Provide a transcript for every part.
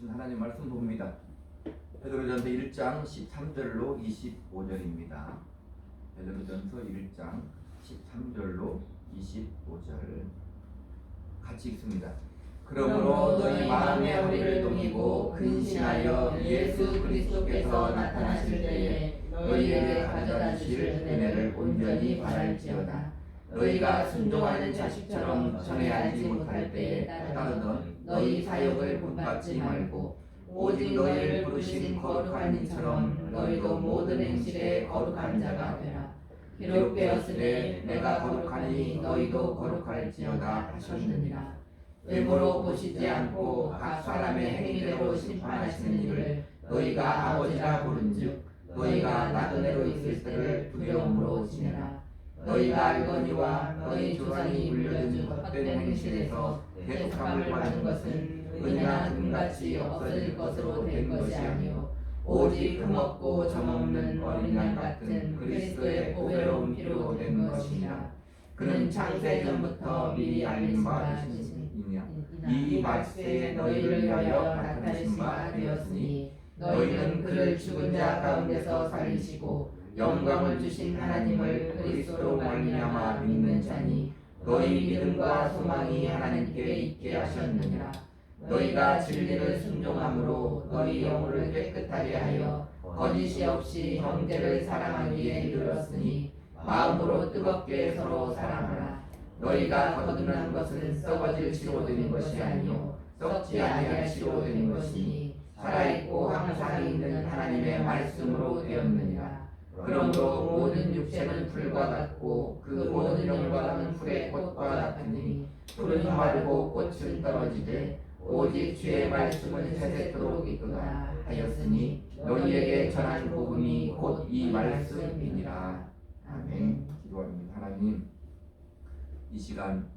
주신 하나님 말씀 봅니다. 베드로전서 1장 13절로 25절입니다. 베드로전서 1장 13절로 25절 같이 읽습니다. 그러므로 너희 마음의 우리를 동이고 근신하여 예수 그리스도께서 나타나실 때에 너희에게 가져다 주실 은혜를 온전히 바랄지어다. 너희가 순종하는 자식처럼 전해하지 못할 때에 따르던 너희 사역을 본받지 말고 오직 너희를 부르신 거룩한 이처럼 너희도 모든 행실에 거룩한 자가 되라. 기록 되었으되 내가 거룩하니 너희도 거룩할지어다 하셨느니라. 외모로 보시지 않고 각 사람의 행위대로 심판하시는 이를 너희가 아버지라 부른즉 너희가 나그네로 있을 때를 두려움으로 지내라. 너희가 알거니와 너희 조상이 물려준 헛된 행실에서 대속함을 받은 것은 은이나 금같이 없어질 것으로 된 것이 아니요 오직 흠없고 점없는 어린 양 같은 그리스도의 보배로운 피로 된 것이니라. 그는 창세 전부터 미리 알린 바 되시니냐. 이 말세에 너희를 위하여 나타내신 바 되었으니 너희는 그를 죽은 자 가운데서 살리시고 영광을 주신 하나님을 그리스도로 말미암아 믿는 자니 너희 믿음과 소망이 하나님께 있게 하셨느니라. 너희가 진리를 순종함으로 너희 영혼을 깨끗하게 하여 거짓이 없이 형제를 사랑하기에 이르렀으니 마음으로 뜨겁게 서로 사랑하라. 너희가 거듭난 것은 썩어질 씨로 된 것이 아니요 썩지 아니할 씨로 된 것이니 살아있고 항상 있는 하나님의 말씀으로 되었느니라. 그러므로 모든 육체는 풀과 같고 그 모든 영광은 풀의 꽃과 같으니 풀은 마르고 꽃은 떨어지되 오직 주의 말씀은 세세토록 있도다 하였으니 너희에게 전한 복음이 곧 이 말씀이니라. 아멘. 기도합니다. 하나님, 이 시간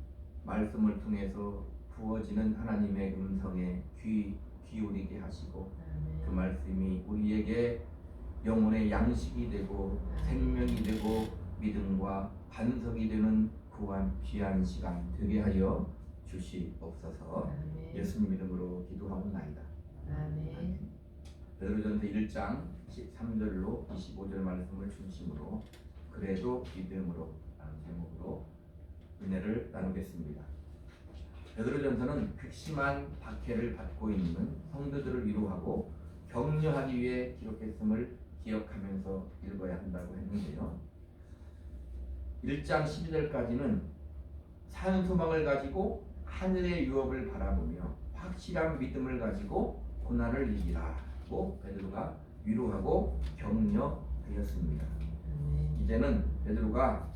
말씀을 통해서 부어지는 하나님의 음성에 귀 기울이게 하시고 그 말씀이 우리에게 영혼의 양식이 되고 생명이 되고 믿음과 반석이 되는 구한 귀한 시간 되게 하여 주시옵소서. 예수님 이름으로 기도하옵나이다. 아멘. 베드로전서 1장 13절로 25절 말씀을 중심으로 그래도 믿음으로 라는 제목으로 은혜를 나누겠습니다. 베드로전서는 극심한 박해를 받고 있는 성도들을 위로하고 격려하기 위해 기록했음을 기억하면서 읽어야 한다고 했는데요. 1장 12절까지는 산소망을 가지고 하늘의 유업을 바라보며 확실한 믿음을 가지고 고난을 이기라고 베드로가 위로하고 격려하였습니다. 이제는 베드로가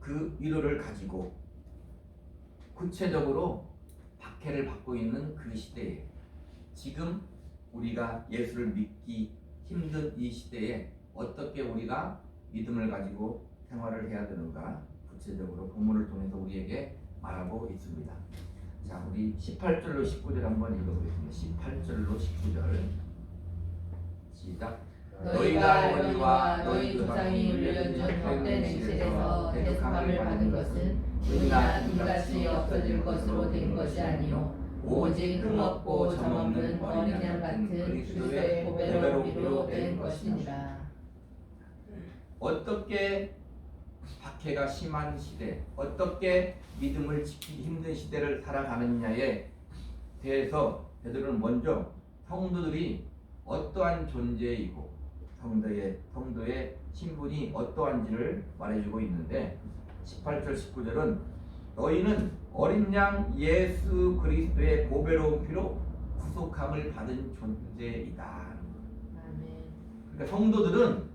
그 위로를 가지고 구체적으로 박해를 받고 있는 그 시대에 지금 우리가 예수를 믿기 힘든 이 시대에 어떻게 우리가 믿음을 가지고 생활을 해야 되는가 구체적으로 본문을 통해서 우리에게 말하고 있습니다. 자, 우리 18절로 19절 한번 읽어보겠습니다. 18절로 19절 시작. 너희가 알거니와 너희 조상이 물려준 헛된 행실에서 대속함을 받은 것은 은이나 금같이 없어질 것으로 된 것이 아니요 오직 흠없고 점없는 어린 양 같은 그리스도의 보배로운 피로 된 것이니라. 어떻게 박해가 심한 시대, 어떻게 믿음을 지키기 힘든 시대를 살아가느냐에 대해서 베드로는 먼저 성도들이 어떠한 존재이고 성도의 신분이 어떠한지를 말해주고 있는데 18절 19절은 너희는 어린 양 예수 그리스도의 보배로운 피로 구속함을 받은 존재이다. 그러니까 성도들은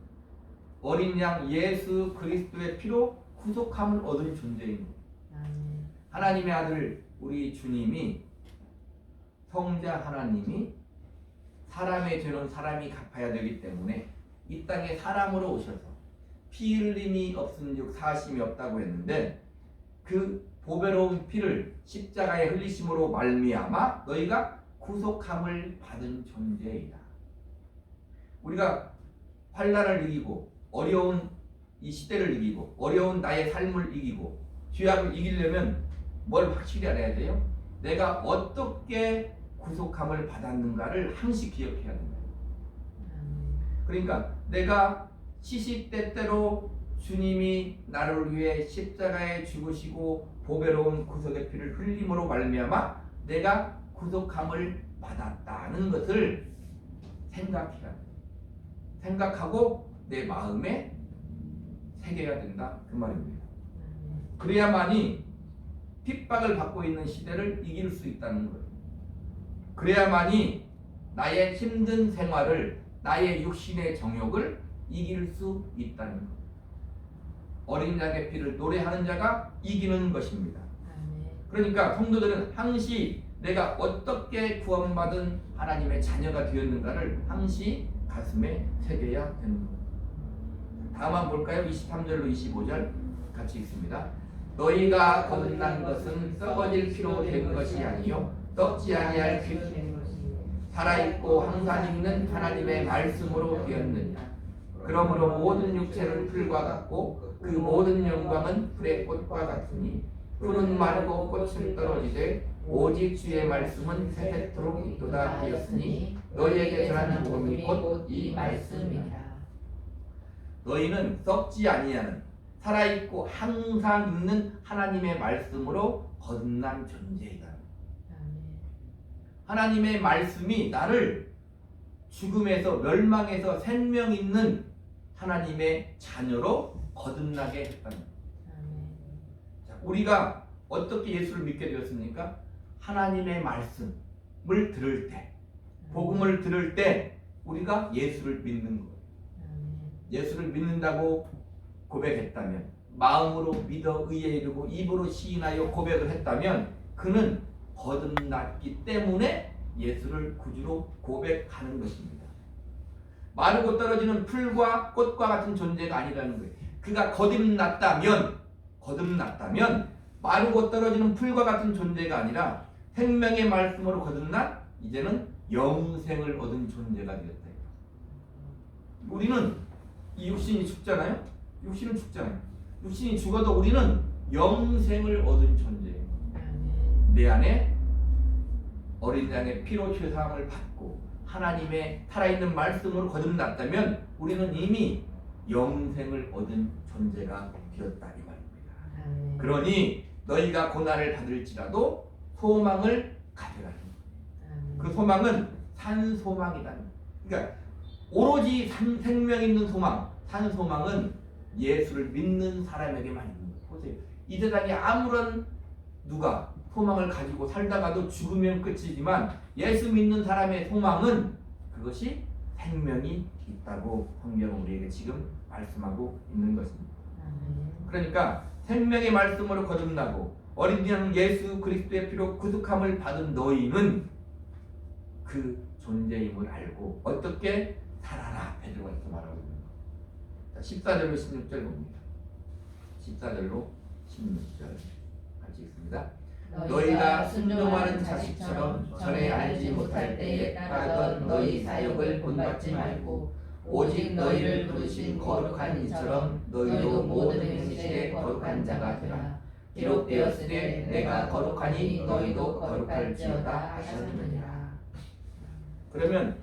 어린 양 예수 그리스도의 피로 구속함을 얻은 존재입니다. 하나님의 아들 우리 주님이 성자 하나님이 사람의 죄는 사람이 갚아야 되기 때문에 이 땅에 사람으로 오셔서 피 흘림이 없은즉 사심이 없다고 했는데 그 보배로운 피를 십자가에 흘리심으로 말미암아 너희가 구속함을 받은 존재이다. 우리가 환난을 이기고 어려운 이 시대를 이기고 어려운 나의 삶을 이기고 죄악을 이기려면 뭘 확실히 알아야 돼요? 내가 어떻게 구속함을 받았는가를 항시 기억해야 된다. 그러니까 내가 시시때때로 주님이 나를 위해 십자가에 죽으시고 보배로운 구속의 피를 흘림으로 말미암아 내가 구속함을 받았다는 것을 생각해야 돼. 생각하고 내 마음에 새겨야 된다 그 말입니다. 그래야만이 핍박을 받고 있는 시대를 이길 수 있다는 거예요. 그래야만이 나의 힘든 생활을, 나의 육신의 정욕을 이길 수 있다는 것. 어린 양의 피를 노래하는 자가 이기는 것입니다. 그러니까 성도들은 항시 내가 어떻게 구원받은 하나님의 자녀가 되었는가를 항시 가슴에 새겨야 되는 것. 다음 한번 볼까요? 23절로 25절 같이 읽습니다. 너희가 거듭난 것은 썩어질 피로 된 것이 아니요 썩지 아니할 피로 된 것이요 살아있고 항상 있는 하나님의 말씀으로 되었느냐. 그러므로 모든 육체는 풀과 같고 그 모든 영광은 풀의 꽃과 같으니 풀은 마르고 꽃은 떨어지되 오직 주의 말씀은 세세토록 있도다 하였으니 너희에게 전하는 복음이 곧 이 말씀이라. 너희는 썩지 아니하는 살아있고 항상 있는 하나님의 말씀으로 거듭난 존재이다. 하나님의 말씀이 나를 죽음에서 멸망에서 생명 있는 하나님의 자녀로 거듭나게 했다는 거예요. 자, 우리가 어떻게 예수를 믿게 되었습니까? 하나님의 말씀을 들을 때, 복음을 들을 때 우리가 예수를 믿는 거예요. 예수를 믿는다고 고백했다면, 마음으로 믿어 의에 이르고 입으로 시인하여 고백을 했다면 그는 거듭났기 때문에 예수를 구주로 고백하는 것입니다. 마르고 떨어지는 풀과 꽃과 같은 존재가 아니라는 거예요. 그가 거듭났다면 마르고 떨어지는 풀과 같은 존재가 아니라 생명의 말씀으로 거듭난 이제는 영생을 얻은 존재가 되었다. 우리는 이 육신이 죽잖아요. 육신은 죽잖아요. 육신이 죽어도 우리는 영생을 얻은 존재예요. 내 안에 어린 양의 피로 죄사함을 받고 하나님의 살아있는 말씀으로 거듭났다면 우리는 이미 영생을 얻은 존재가 되었다 이 말입니다. 그러니 너희가 고난을 받을지라도 소망을 가져라. 그 소망은 산 소망이다. 그러니까 오로지 생명 있는 소망, 산 소망은 예수를 믿는 사람에게만 있는 거예요. 보세요. 이 세상에 아무런 누가 소망을 가지고 살다가도 죽으면 끝이지만 예수 믿는 사람의 소망은 그것이 생명이 있다고 성경은 우리에게 지금 말씀하고 있는 것입니다. 그러니까 생명의 말씀으로 거듭나고 어린 양 예수 그리스도의 피로 구속함을 받은 너희는 그 존재임을 알고 어떻게 살아라 베드로가 이렇게 말하고 있는 거예요. 14절로 16절 봅니다. 14절로 16절 같이 읽습니다. 너희가 순종하는 자식처럼 전에 알지 못할 때에 따르던 너희 사역을 본받지 말고 오직 너희를 부르신 거룩한 이처럼 너희도 모든 행실에 거룩한 자가 되라. 기록되었으되 내가 거룩하니 너희도 거룩할지어다 하셨느니라. 그러면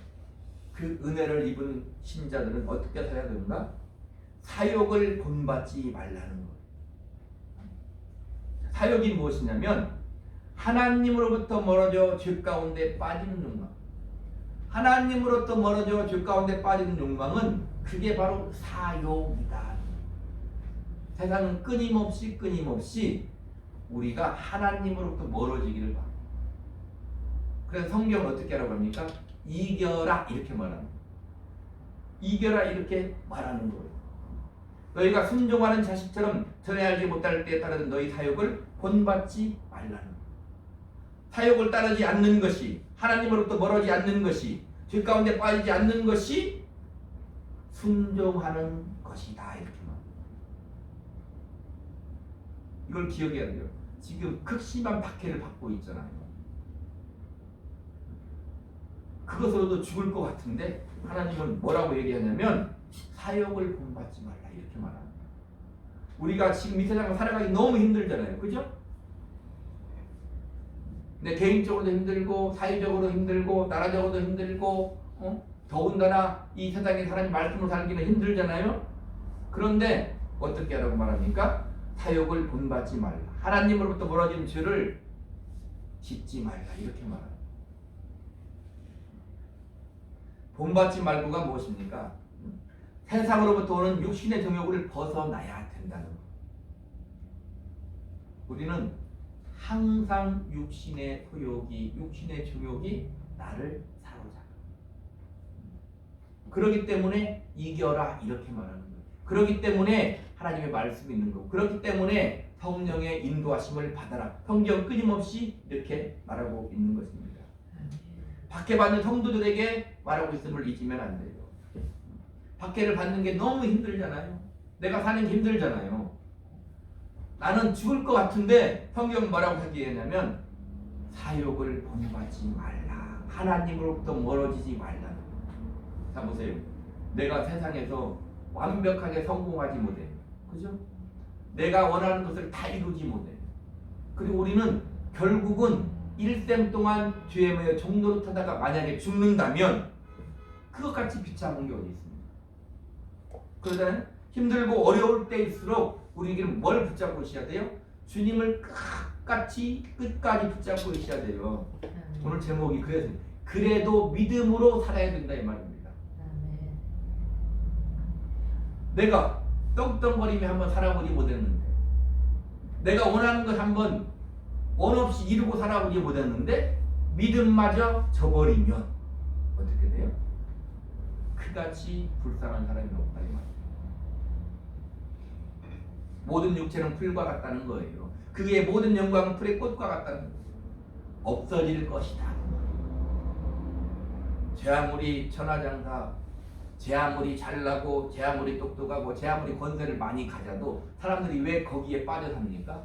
그 은혜를 입은 신자들은 어떻게 살아야 되는가? 사욕을 본받지 말라는 거예요. 사욕이 무엇이냐면 하나님으로부터 멀어져 죄 가운데 빠지는 욕망. 하나님으로부터 멀어져 죄 가운데 빠지는 욕망은 그게 바로 사욕이다. 세상은 끊임없이 우리가 하나님으로부터 멀어지기를 바랍니다. 그래서 성경은 어떻게 하라고 합니까? 이겨라 이렇게 말합니다. 이겨라 이렇게 말하는 거예요. 너희가 순종하는 자식처럼 전에 알지 못할 때에 따르던 너희 사욕을 본받지 말라는 거예요. 사욕을 따르지 않는 것이 하나님으로부터 멀어지지 않는 것이 죄 가운데 빠지지 않는 것이 순종하는 것이다 이렇게 말합니다. 이걸 기억해야 돼요. 지금 극심한 박해를 받고 있잖아요. 그것으로도 죽을 것 같은데 하나님은 뭐라고 얘기하냐면 사욕을 본받지 말라 이렇게 말합니다. 우리가 지금 이 세상을 살아가기 너무 힘들잖아요. 그죠? 근데 개인적으로도 힘들고 사회적으로 힘들고 나라적으로도 힘들고 더군다나 이 세상에 사람이 말씀으로 살기는 힘들잖아요. 그런데 어떻게 하라고 말합니까? 사욕을 본받지 말라. 하나님으로부터 멀어진 죄를 짓지 말라. 이렇게 말합니다. 본받지 말고가 무엇입니까? 세상으로부터 오는 육신의 정욕을 벗어나야 된다는 것. 우리는 항상 육신의 소욕이, 육신의 정욕이 나를 사로잡아. 그렇기 때문에 이겨라 이렇게 말하는 거예요. 그렇기 때문에 하나님의 말씀이 있는 거고, 그렇기 때문에 성령의 인도하심을 받아라. 성경 끊임없이 이렇게 말하고 있는 것입니다. 박해 받는 성도들에게 말하고 있음을 잊으면 안 돼요. 박해를 받는 게 너무 힘들잖아요. 내가 사는 게 힘들잖아요. 나는 죽을 것 같은데 성경은 뭐라고 하기에냐면 사욕을 본받지 말라. 하나님으로부터 멀어지지 말라. 자 보세요. 내가 세상에서 완벽하게 성공하지 못해. 그죠? 내가 원하는 것을 다 이루지 못해. 그리고 우리는 결국은 일생 동안 죄에 매여 종노릇 하다가 만약에 죽는다면 그것같이 비참한 게 어디 있습니까? 그러잖아요. 힘들고 어려울 때일수록 우리에게는 뭘 붙잡고 있어야 돼요? 주님을 끝까지 붙잡고 있어야 돼요. 오늘 제목이 그래도 믿음으로 살아야 된다 이 말입니다. 내가 떵떵거리며 한번 살아보지 못했는데, 내가 원하는 것 한번 원 없이 이루고 살아보지 못했는데 믿음마저 저버리면 어떻게 돼요? 그같이 불쌍한 사람이 없다 이 말이에요. 모든 육체는 풀과 같다는 거예요. 그의 모든 영광은 풀의 꽃과 같다는 거예요. 없어질 것이다. 제 아무리 천하장사, 제 아무리 잘나고, 제 아무리 똑똑하고, 제 아무리 권세를 많이 가져도 사람들이 왜 거기에 빠져 삽니까?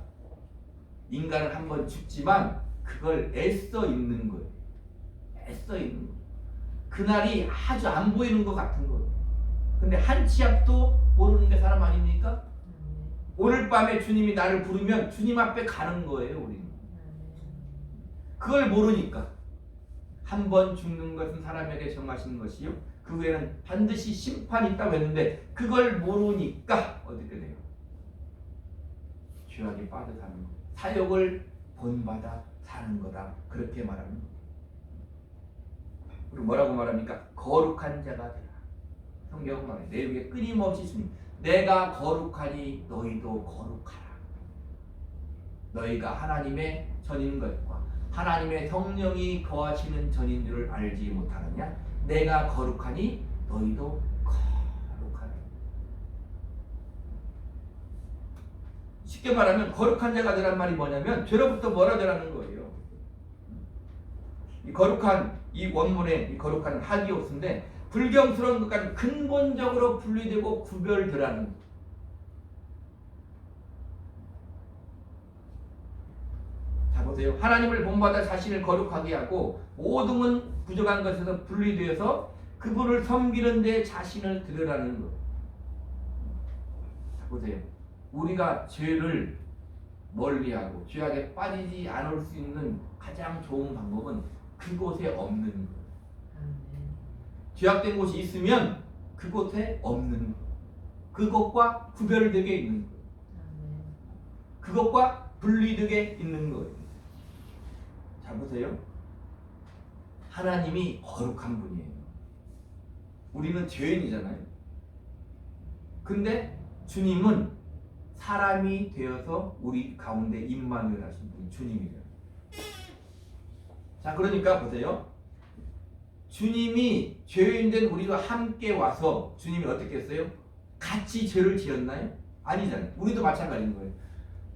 인간은 한번 죽지만 그걸 애써 있는 거예요. 애써 있는 거예요. 그날이 아주 안 보이는 것 같은 거예요. 근데 한 치 앞도 모르는 게 사람 아닙니까? 오늘 밤에 주님이 나를 부르면 주님 앞에 가는 거예요. 우리는 그걸 모르니까 한 번 죽는 것은 사람에게 정하시는 것이요 그 후에는 반드시 심판이 있다고 했는데 그걸 모르니까 어떻게 돼요? 죄악에 빠져 사는 거, 사욕을 본받아 사는 거다 그렇게 말합니다. 그리고 뭐라고 말합니까? 거룩한 자가 되라. 성경은 말해 내 위에 끊임없이 주님 내가 거룩하니 너희도 거룩하라. 너희가 하나님의 전인 것과 하나님의 성령이 거하시는 전인 줄을 알지 못하느냐? 내가 거룩하니 너희도 거룩하라. 쉽게 말하면 거룩한 자가 되란 말이 뭐냐면 죄로부터 멀어져라는 거예요. 이 거룩한 이 원문의 이 거룩한 하기오스인데 불경스러운 것과는 근본적으로 분리되고 구별되라는 거예요. 자 보세요. 하나님을 본받아 자신을 거룩하게 하고 모든 부족한 것에서 분리되어서 그분을 섬기는 데 자신을 드러라는 것. 자 보세요. 우리가 죄를 멀리하고 죄악에 빠지지 않을 수 있는 가장 좋은 방법은 그곳에 없는 것. 죄악된 곳이 있으면 그곳에 없는 것. 그것과 구별되게 있는 것. 그것과 분리되게 있는 거예요. 자 보세요. 하나님이 거룩한 분이에요. 우리는 죄인이잖아요. 근데 주님은 사람이 되어서 우리 가운데 임마누엘 하신 분이 주님이에요. 자 그러니까 보세요. 주님이 죄인된 우리와 함께 와서 주님이 어떻게 했어요? 같이 죄를 지었나요? 아니잖아요. 우리도 마찬가지인 거예요.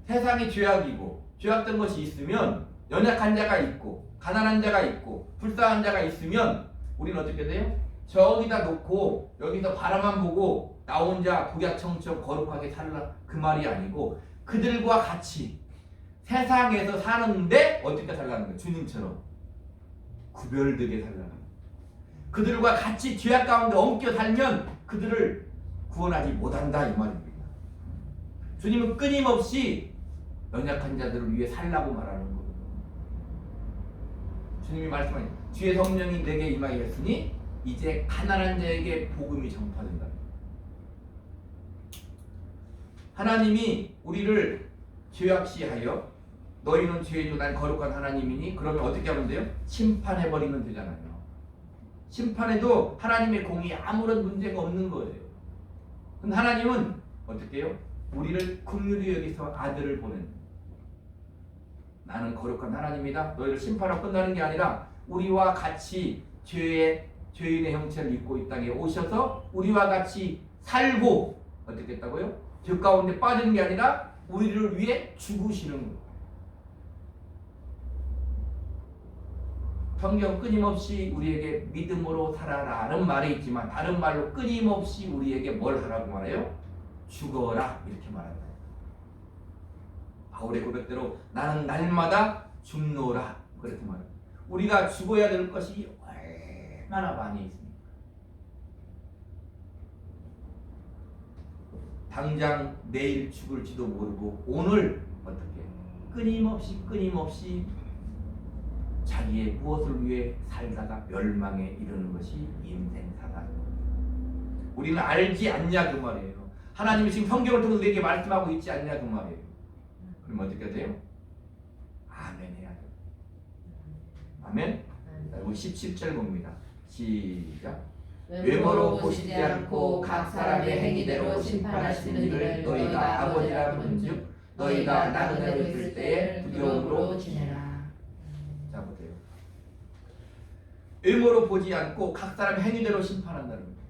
세상이 죄악이고 죄악된 것이 있으면 연약한 자가 있고 가난한 자가 있고 불쌍한 자가 있으면 우리는 어떻게 돼요? 저기다 놓고 여기서 바라만 보고 나 혼자 독약청청 거룩하게 살라 그 말이 아니고 그들과 같이 세상에서 사는데 어떻게 살라는 거예요? 주님처럼 구별되게 살라는 거예요. 그들과 같이 죄악 가운데 엉켜 살면 그들을 구원하지 못한다 이 말입니다. 주님은 끊임없이 연약한 자들을 위해 살라고 말하는 거예요. 주님이 말씀하신 주의 성령이 내게 임하였으니 이제 가난한 자에게 복음이 전파된다. 하나님이 우리를 죄악시하여 너희는 죄인이고 난 거룩한 하나님이니 그러면 어떻게 하면 돼요? 심판해버리면 되잖아요. 심판해도 하나님의 공이 아무런 문제가 없는 거예요. 근데 하나님은 어떻게 해요? 우리를 긍휼히 여기서 아들을 보낸, 나는 거룩한 하나님이다. 너희를 심판하고 끝나는 게 아니라 우리와 같이 죄인의 형체를 입고 이 땅에 오셔서 우리와 같이 살고 어떻게 했다고요? 죄 가운데 빠지는 게 아니라 우리를 위해 죽으시는 거예요. 성경 끊임없이 우리에게 믿음으로 살아라는 말이 있지만 다른 말로 끊임없이 우리에게 뭘 하라고 말해요? 죽어라 이렇게 말한다. 바울의 고백대로 나는 날마다 죽노라 그렇게 말해요. 우리가 죽어야 될 것이 얼마나 많이 있습니까? 당장 내일 죽을지도 모르고 오늘 어떻게 끊임없이 자기의 무엇을 위해 살다가 멸망에 이르는 것이 인생사다. 우리는 알지 않냐 그 말이에요. 하나님이 지금 성경을 통해서 우리에게 말씀하고 있지 않냐 그 말이에요. 그럼 어떻게 돼요? 아멘 해야 돼요. 아멘. 우리 17절 봅니다. 시작. 외모로 보시지 않고 각 사람의 행위대로 심판하시는 이를 너희가 아버지라 부른즉 너희가 나그네로 있을 때에 두려움으로 지내라. 자 보세요. 외모로 보지 않고 각 사람의 행위대로 심판한다는 거예요.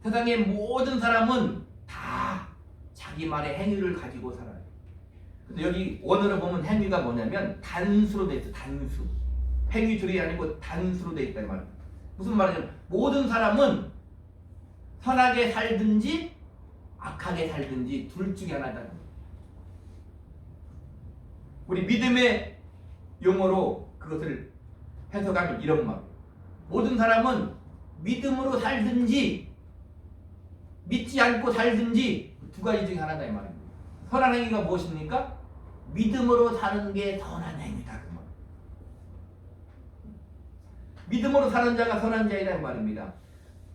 세상의 모든 사람은 다 자기만의 행위를 가지고 살아요. 근데 여기 원어로 보면 행위가 뭐냐면 단수로 돼 있어. 단수. 행위 둘이 아니고 단수로 돼 있단 말이에요. 무슨 말이냐면 모든 사람은 선하게 살든지 악하게 살든지 둘 중에 하나다는 거예요. 우리 믿음의 용어로 그것을 해석하면 이런 말. 모든 사람은 믿음으로 살든지 믿지 않고 살든지 두 가지 중에 하나다 이 말입니다. 선한 행위가 무엇입니까? 믿음으로 사는 게 선한 행위다 그 말. 믿음으로 사는 자가 선한 자이다 이 말입니다.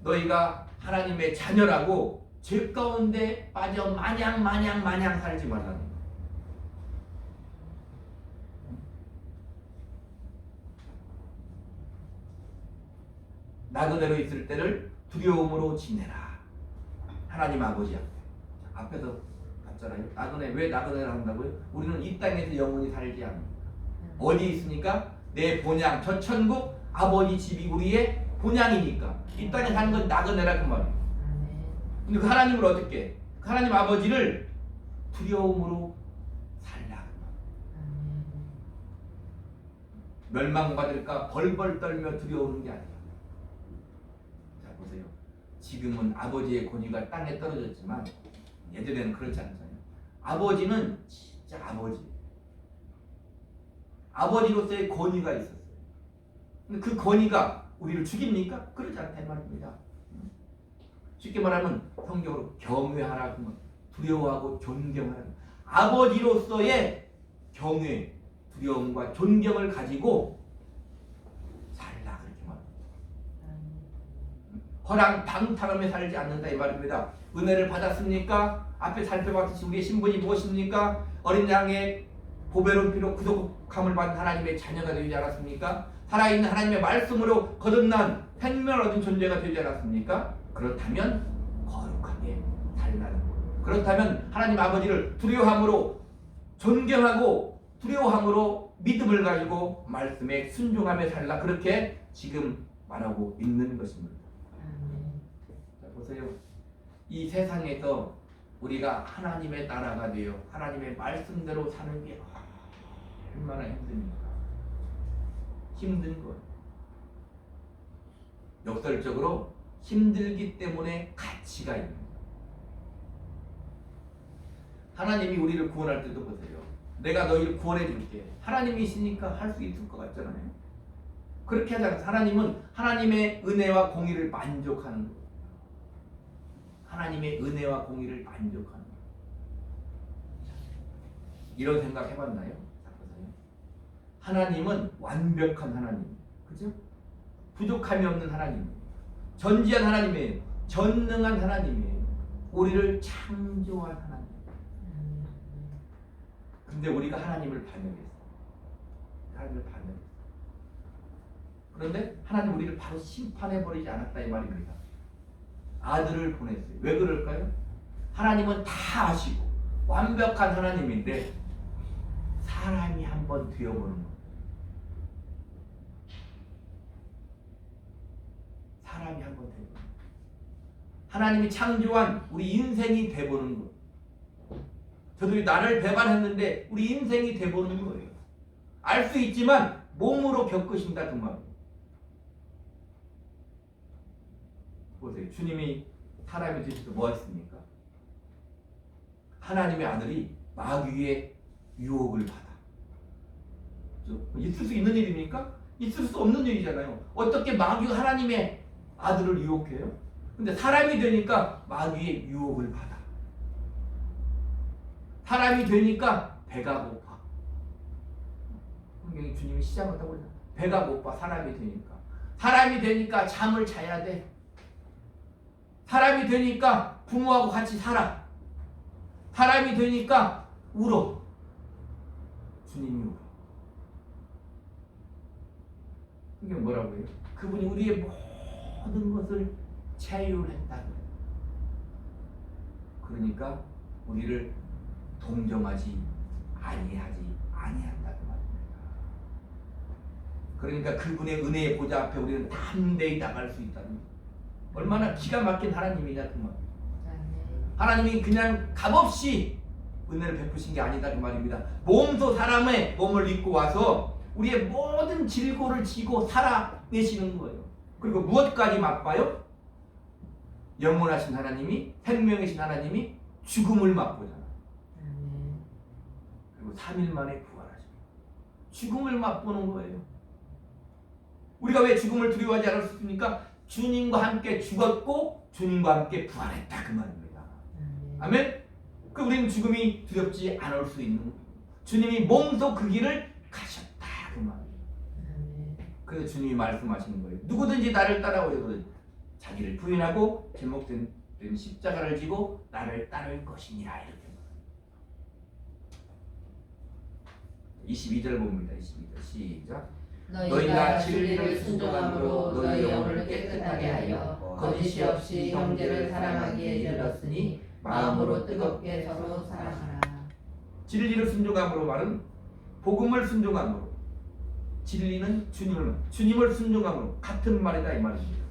너희가 하나님의 자녀라고 죄 가운데 빠져 마냥 살지 말라는 거예요. 나그네로 있을 때를 두려움으로 지내라. 하나님 아버지 앞에서 봤잖아요. 나그네 왜 나그네를 한다고요? 우리는 이 땅에서 영원히 살지 않습니다. 어디 있으니까 내 본향 저 천국 아버지 집이 우리의 본향이니까 이 땅에 사는 건 나그네라 그 말이에요. 근데 그 하나님을 어떻게 해? 그 하나님 아버지를 두려움으로 살라. 멸망받을까 벌벌 떨며 두려우는 게 아니라. 자 보세요. 지금은 아버지의 권위가 땅에 떨어졌지만 예전에는 그렇지 않잖아요. 아버지는 진짜 아버지로서의 권위가 있었어요. 근데 그 권위가 우리를 죽입니까? 그러지 않다 이 말입니다. 쉽게 말하면 성경으로 경외하라, 두려워하고 존경하라. 아버지로서의 경외, 두려움과 존경을 가지고 살라 그렇게 말합니다. 허랑방탕하며 살지 않는다 이 말입니다. 은혜를 받았습니까? 앞에 살펴봤듯이 우리의 신분이 무엇입니까? 어린 양의 보배로운 피로 구속함을 받은 하나님의 자녀가 되지 않았습니까? 살아있는 하나님의 말씀으로 거듭난 생명을 얻은 존재가 되지 않았습니까? 그렇다면 거룩하게 살라는 거예요. 그렇다면 하나님 아버지를 두려워함으로 존경하고 두려워함으로 믿음을 가지고 말씀에 순종하며 살라 그렇게 지금 말하고 있는 것입니다. 자, 보세요. 이 세상에서 우리가 하나님의 나라가 되어 하나님의 말씀대로 사는 게 얼마나 힘듭니까? 힘든 것. 역설적으로 힘들기 때문에 가치가 있는 거예요. 하나님이 우리를 구원할 때도 보세요. 내가 너희를 구원해 줄게. 하나님이시니까 할 수 있을 것 같잖아요. 그렇게 하지 않아요. 하나님은 하나님의 은혜와 공의를 만족하는 거예요. 하나님의 은혜와 공의를 만족하는 거예요. 이런 생각 해봤나요? 하나님은 완벽한 하나님, 그죠? 부족함이 없는 하나님, 전지한 하나님이에요. 전능한 하나님이에요. 우리를 창조한 하나님. 근데 우리가 하나님을 반역했어요. 하나님을 반역했어요. 그런데 하나님 우리를 바로 심판해버리지 않았다 이 말입니다. 아들을 보냈어요. 왜 그럴까요? 하나님은 다 아시고 완벽한 하나님인데 사람이 한번 되어보는 거예요. 사람이 한번 되어보는 거예요. 하나님이 창조한 우리 인생이 돼보는 거예요. 저도 나를 배반했는데 우리 인생이 돼보는 거예요. 알 수 있지만 몸으로 겪으신다 그 말이에요. 보세요. 주님이 사람이 되셔서 뭐 했습니까? 하나님의 아들이 마귀의 유혹을 받아. 있을 수 있는 일입니까? 있을 수 없는 일이잖아요. 어떻게 마귀가 하나님의 아들을 유혹해요? 근데 사람이 되니까 마귀의 유혹을 받아. 사람이 되니까 배가 고파. 성경에 주님이 시작부터 그러잖아요. 배가 고파 사람이 되니까. 사람이 되니까 잠을 자야 돼. 사람이 되니까 부모하고 같이 살아. 사람이 되니까 울어. 주님이 울어. 이게 뭐라고 해요? 그분이 우리의 모든 것을 체휼했다고 해요. 그러니까 우리를 동정하지 아니한다고 말입니다. 그러니까 그분의 은혜의 보좌 앞에 우리는 담대히 나갈 수 있다는 거예요. 얼마나 기가 막힌 하나님이냐 그 말. 하나님이 그냥 값없이 은혜를 베푸신 게 아니다 그 말입니다. 몸소 사람의 몸을 입고 와서 우리의 모든 질고를 지고 살아내시는 거예요. 그리고 무엇까지 맛봐요? 영원하신 하나님이, 생명이신 하나님이 죽음을 맛보잖아요. 그리고 3일 만에 부활하십니다. 죽음을 맛보는 거예요. 우리가 왜 죽음을 두려워하지 않았습니까? 주님과 함께 죽었고 주님과 함께 부활했다 그 말입니다. 아멘? 그 우리는 죽음이 두렵지 않을 수 있는 거예요. 주님이 몸소 그 길을 가셨다 그 말이에요. 그래서 주님이 말씀하시는 거예요. 누구든지 나를 따라오려거든 자기를 부인하고 제목된 십자가를 지고 나를 따를 것이니라 이렇게. 22절 봅니다. 22절 시작. 너희가 진리를 순종함으로 너희 영혼을 깨끗하게 하여 거짓이 없이 형제를 사랑하기에 이르렀으니 마음으로 뜨겁게 서로 사랑하라. 진리를 순종함으로 말은 복음을 순종함으로, 진리는 주님을 순종함으로 같은 말이다 이 말입니다.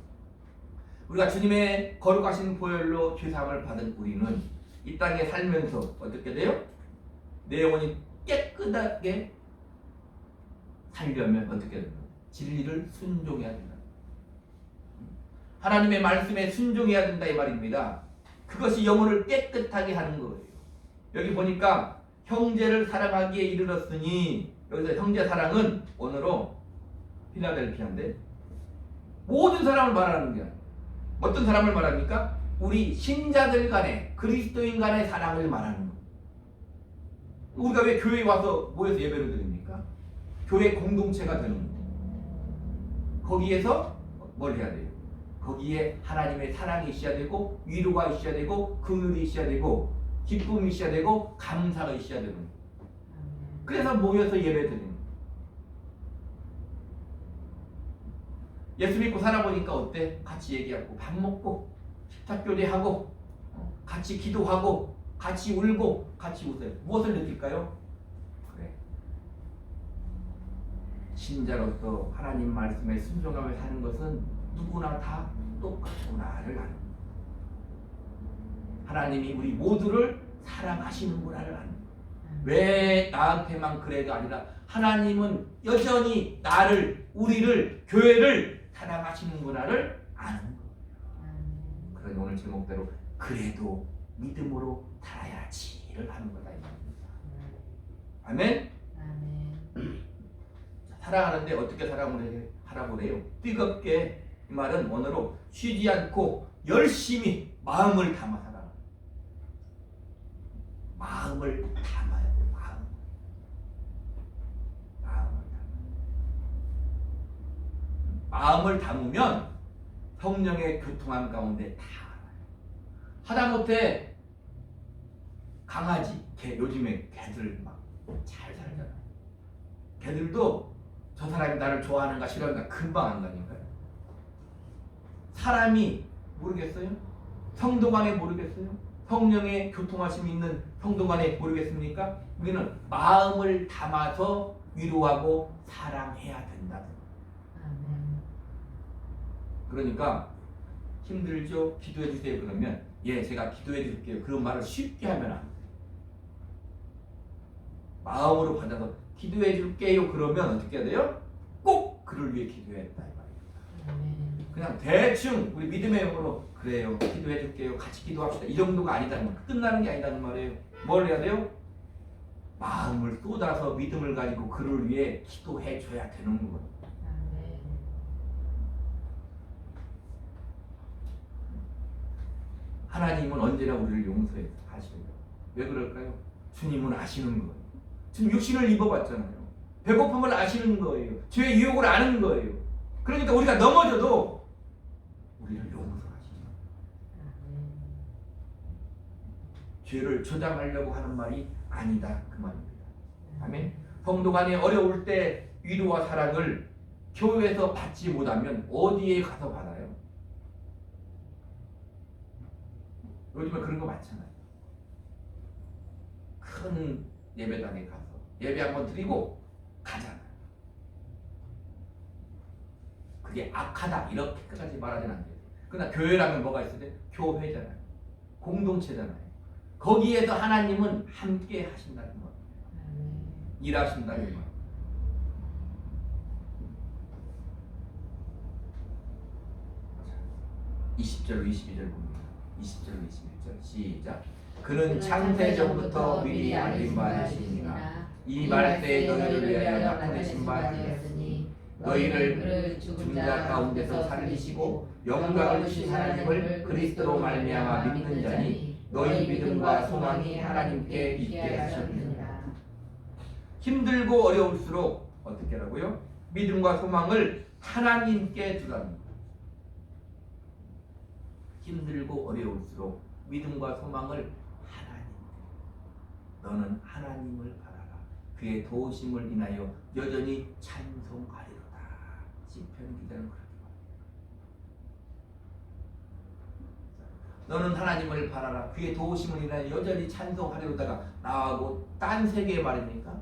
우리가 주님의 거룩하신 보혈로 죄사함을 받은 우리는 이 땅에 살면서 어떻게 돼요? 내 영혼이 깨끗하게 살려면 어떻게 된다? 진리를 순종해야 된다. 하나님의 말씀에 순종해야 된다 이 말입니다. 그것이 영혼을 깨끗하게 하는 거예요. 여기 보니까 형제를 사랑하기에 이르렀으니, 여기서 형제 사랑은 원어로 필라델피아인데 모든 사람을 말하는 게 아니에요. 어떤 사람을 말합니까? 우리 신자들 간의, 그리스도인 간의 사랑을 말하는 거예요. 우리가 왜 교회에 와서 모여서 예배를 드립니까? 교회 공동체가 되는 거예요. 거기에서 뭘 해야 돼요? 거기에 하나님의 사랑이 있어야 되고, 위로가 있어야 되고, 긍휼이 있어야 되고, 기쁨이 있어야 되고, 감사가 있어야 되는 거예요. 그래서 모여서 예배 드리는 거예요. 예수 믿고 살아보니까 어때? 같이 얘기하고 밥 먹고 식탁교대하고 같이 기도하고 같이 울고 같이 웃어요. 무엇을 느낄까요? 그래, 신자로서 하나님 말씀에 순종하며 사는 것은 누구나 다 똑같구나를 아는 거예요. 하나님이 우리 모두를 사랑하시는구나를 아는 거예요. 왜 나한테만 그래가 아니라 하나님은 여전히 나를, 우리를, 교회를 사랑하시는구나를 아는 거예요. 그러니 오늘 제목대로 그래도 믿음으로 살아야지를 하는 거다 이 말입니다. 아멘? 사랑하는데 어떻게 사랑을 하라고 그래요? 뜨겁게, 이 말은 원어로 쉬지 않고 열심히 마음을 담아 살아. 마음을 담아야 돼. 마음을 담아. 마음을 담으면 성령의 교통함 가운데 다 하다못해 강아지, 개, 요즘에 개들 막 잘 살잖아요. 개들도 저 사람이 나를 좋아하는가 싫어하는가 금방 안다니까요. 사람이 모르겠어요? 성도 간에 모르겠어요? 성령의 교통하심이 있는 성도 간에 모르겠습니까? 우리는 마음을 담아서 위로하고 사랑해야 된다. 그러니까 힘들죠? 기도해 주세요. 그러면 예, 제가 기도해 드릴게요. 그런 말을 쉽게 하면 안 돼요. 마음으로 받아서 기도해 줄게요. 그러면 어떻게 해야 돼요? 꼭 그를 위해 기도해야 된다 이 말이에요. 그냥 대충 우리 믿음의 영으로 그래요. 기도해 줄게요. 같이 기도합시다. 이 정도가 아니다는 말. 끝나는 게 아니다는 말이에요. 뭘 해야 돼요? 마음을 쏟아서 믿음을 가지고 그를 위해 기도해 줘야 되는 거예요. 하나님은 언제나 우리를 용서해 하시는 거예요. 왜 그럴까요? 주님은 아시는 거예요. 지금 육신을 입어봤잖아요. 배고픔을 아시는 거예요. 죄의 유혹을 아는 거예요. 그러니까 우리가 넘어져도 우리를 용서하시는 거예요. 죄를 저장하려고 하는 말이 아니다 그 말입니다. 아멘. 성도 간에 어려울 때 위로와 사랑을 교회에서 받지 못하면 어디에 가서 받아요? 요즘에 그런 거 많잖아요. 큰 예배당에 가서 예배 한번 드리고 가잖아요. 그게 악하다 이렇게까지 말하지는 않아요. 그러나 교회라면 뭐가 있어야 돼? 교회잖아요. 공동체잖아요. 거기에서 하나님은 함께 하신다는 거예요. 일하신다는 거예요. 자, 20절 22절 봅니다. 20절 21절 시작. 그는 창세전부터 미리 알린 바 되시니라. 이 말때 너희를 위하여 나타내신 바 되었으니 너희를 죽은 자 가운데서 살리시고 영광을 주신 하나님을 그리스도로 말미암아 믿는 자니 너희 믿음과 소망이 하나님께 있게 하셨느니라. 힘들고 어려울수록 어떻게 하라고요? 믿음과 소망을 하나님께 두라는 거예요. 힘들고 어려울수록 믿음과 소망을 너는 하나님을 바라라. 그의 도우심을 인하여 여전히 찬송하리로다. 시편 기자는 그렇게 말합니다. 너는 하나님을 바라라. 그의 도우심을 인하여 여전히 찬송하리로다가 나하고 딴 세계의 말입니까?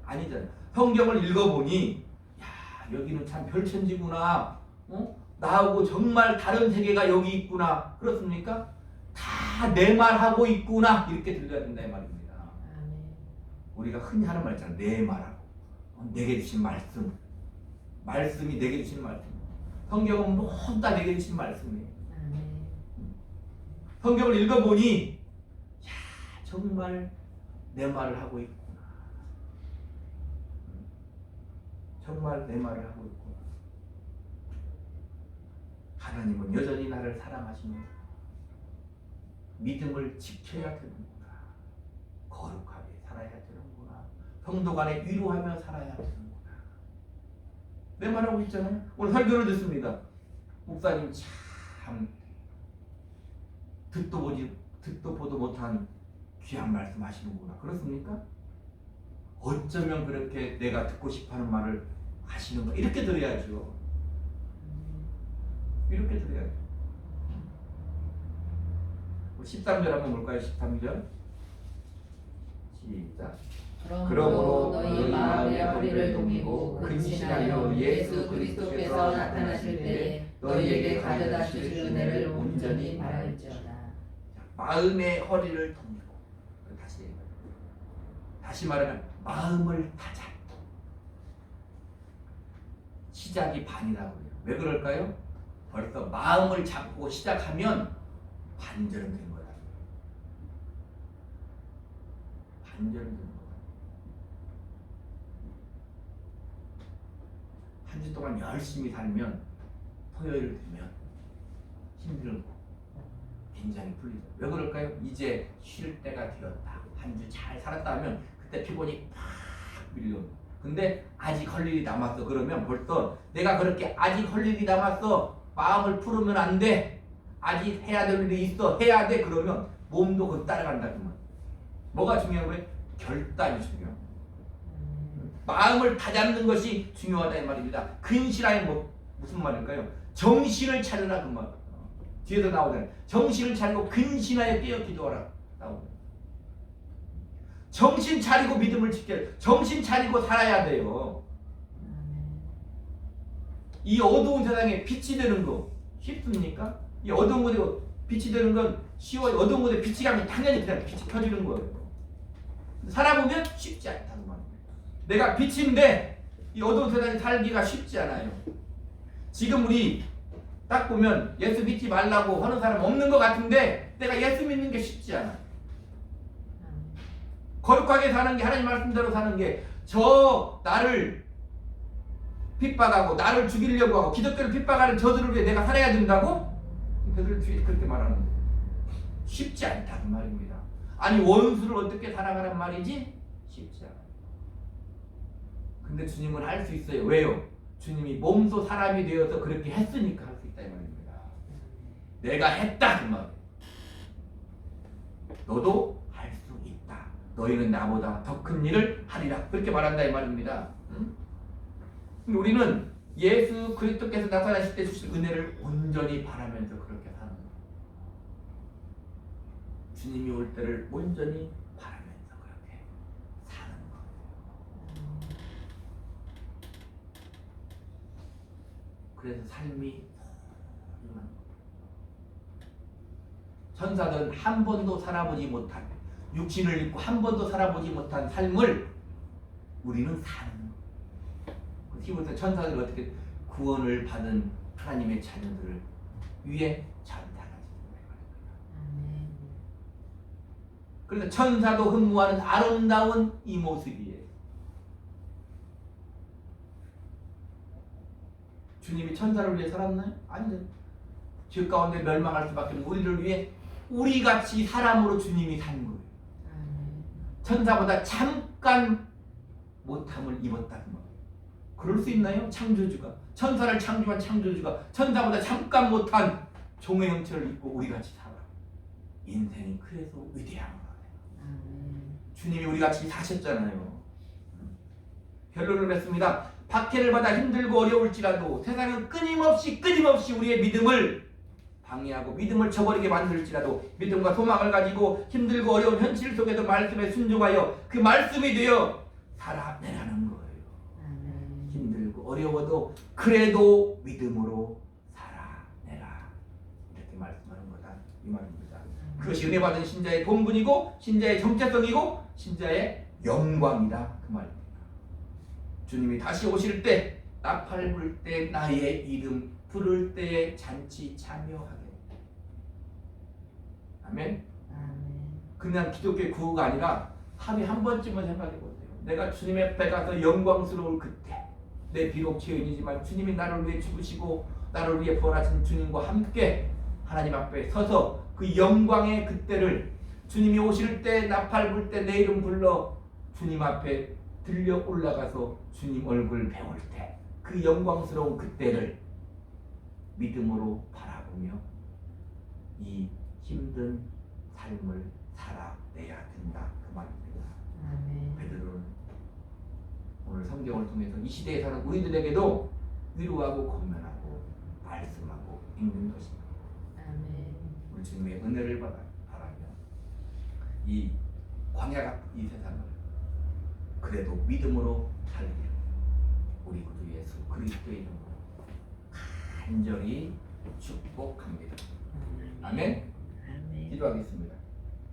아니잖아요. 성경을 읽어보니 야 여기는 참 별천지구나. 나하고 정말 다른 세계가 여기 있구나. 그렇습니까? 다 내 말하고 있구나. 이렇게 들려야 된다 이 말입니다. 우리가 흔히 하는 말 있잖아요. 내 말하고 내게 주신 말씀, 말씀이 내게 주신 말씀. 성경은 모두 다 내게 주신 말씀이에요. 성경을 읽어보니 야 정말 내 말을 하고 있구나. 정말 내 말을 하고 있구나. 하나님은 여전히 나를 사랑하시면서 믿음을 지켜야 되는구나. 거룩하게 살아야 되는구나. 성도 간에 위로하며 살아야 되는구나. 내 말하고 있잖아요. 오늘 설교를 듣습니다. 목사님 참 듣도 보도 못한 귀한 말씀 하시는구나. 그렇습니까? 어쩌면 그렇게 내가 듣고 싶어하는 말을 하시는가. 이렇게 들어야죠. 이렇게 들어야죠. 13절 한번 볼까요? 13절 시작. 그러므로 너희 마음의 허리를 동이고 근신하여 예수 그리스도께서 나타나실 때 너희에게 가져다 주실 은혜를 온전히 바랄지어다. 마음의 허리를 동이고 다시 말하면 마음을 다잡고 시작이 반이라고 해요. 왜 그럴까요? 벌써 마음을 잡고 시작하면 반절은 된 거다. 반절은 된 거다. 한 주 동안 열심히 살면 토요일 되면 힘들고 굉장히 풀리죠. 왜 그럴까요? 이제 쉴 때가 되었다. 한 주 잘 살았다 하면 그때 피곤이 팍 밀려옵니다. 근데 아직 할 일이 남았어. 그러면 벌써 내가 그렇게 아직 할 일이 남았어. 마음을 풀으면 안 돼. 아직 해야 될 일이 있어. 해야 돼. 그러면 몸도 그걸 따라간다. 그러면 뭐가 중요한 거예요? 결단이 중요해요. 마음을 다잡는 것이 중요하다 이 말입니다. 근실하여 무슨 말일까요? 정신을 차려라 그 말. 뒤에도 나오잖아요. 정신을 차리고 근신하여 깨어 기도하라 나오고. 정신 차리고 믿음을 지켜야 돼요. 정신 차리고 살아야 돼요. 이 어두운 세상에 빛이 되는 거 쉽습니까? 이 어두운 곳에 빛이 되는 건 쉬워요. 어두운 곳에 빛이 가면 당연히 그냥 빛이 켜지는 거예요. 살아보면 쉽지 않다는 말입니다. 내가 빛인데 이 어두운 세상에 살기가 쉽지 않아요. 지금 우리 딱 보면 예수 믿지 말라고 하는 사람 없는 것 같은데 내가 예수 믿는 게 쉽지 않아. 거룩하게 사는 게 하나님 말씀대로 사는 게 저 나를 핍박하고 나를 죽이려고 하고 기독교를 핍박하는 저들을 위해 내가 살아야 된다고? 그들 뒤에 그렇게 말하는 거예요. 쉽지 않다는 말입니다. 아니 원수를 어떻게 살아가란 말이지? 쉽지 않아요. 근데 주님은 할 수 있어요. 왜요? 주님이 몸소 사람이 되어서 그렇게 했으니까 할 수 있다 이 말입니다. 내가 했다 그 말. 너도 할 수 있다. 너희는 나보다 더 큰 일을 하리라. 그렇게 말한다 이 말입니다. 응? 우리는 예수 그리스도께서 나타나실 때 주실 은혜를 온전히 바라면서 그렇게 사는 거예요. 주님이 올 때를 온전히 바라면서 그렇게 사는 거예요. 그래서 삶이 천사들은 한 번도 살아보지 못한 육신을 입고 한 번도 살아보지 못한 삶을 우리는 사는 거예요. 히브리서 천사들이 어떻게 구원을 받은 하나님의 자녀들을 위해 전달하시는 거예요. 그래서 천사도 흠모하는 아름다운 이 모습이에요. 주님이 천사를 위해 살았나요? 아니요. 죄 가운데 멸망할 수밖에 없는 우리를 위해 우리같이 사람으로 주님이 산 거예요. 천사보다 잠깐 못함을 입었다는 거예요. 그럴 수 있나요? 창조주가 천사를 창조한 창조주가 천사보다 잠깐 못한 종의 형체를 입고 우리같이 살아. 인생이 그래서 위대한 거예요. 주님이 우리같이 사셨잖아요. 결론을 맺습니다. 박해를 받아 힘들고 어려울지라도 세상은 끊임없이 우리의 믿음을 방해하고 믿음을 저버리게 만들지라도 믿음과 소망을 가지고 힘들고 어려운 현실 속에서 말씀에 순종하여 그 말씀이 되어 살아내라는 거예요. 힘들고 어려워도 그래도 믿음으로 살아내라. 이렇게 말씀하는 거다 이 말입니다. 그것이 은혜 받은 신자의 본분이고 신자의 정체성이고 신자의 영광이다 그 말입니다. 주님이 다시 오실 때 나팔 불 때 나의 이름 부를 때에 잔치 참여하게. 아멘. 그냥 기독교의 구호가 아니라 하루에 한 번쯤은 생각해 보세요. 내가 주님 앞에 가서 영광스러울 그때 내 비록 죄인이지만 주님이 나를 위해 죽으시고 나를 위해 부활하신 주님과 함께 하나님 앞에 서서 그 영광의 그때를 주님이 오실 때 나팔 불 때 내 이름 불러 주님 앞에 들려 올라가서 주님 얼굴 배울 때 그 영광스러운 그때를 믿음으로 바라보며 이 힘든 삶을 살아내야 된다 그 말입니다. 베드로는 오늘 성경을 통해서 이 시대에 사는 우리들에게도 위로하고 권면하고 말씀하고 읽는 것입니다. 우리 주님의 은혜를 바라며 이 광야 같은 이 세상을 그래도 믿음으로 살기를 우리 구주 예수 그리스도의 이름으로 간절히 축복합니다. 아멘. 기도하겠습니다.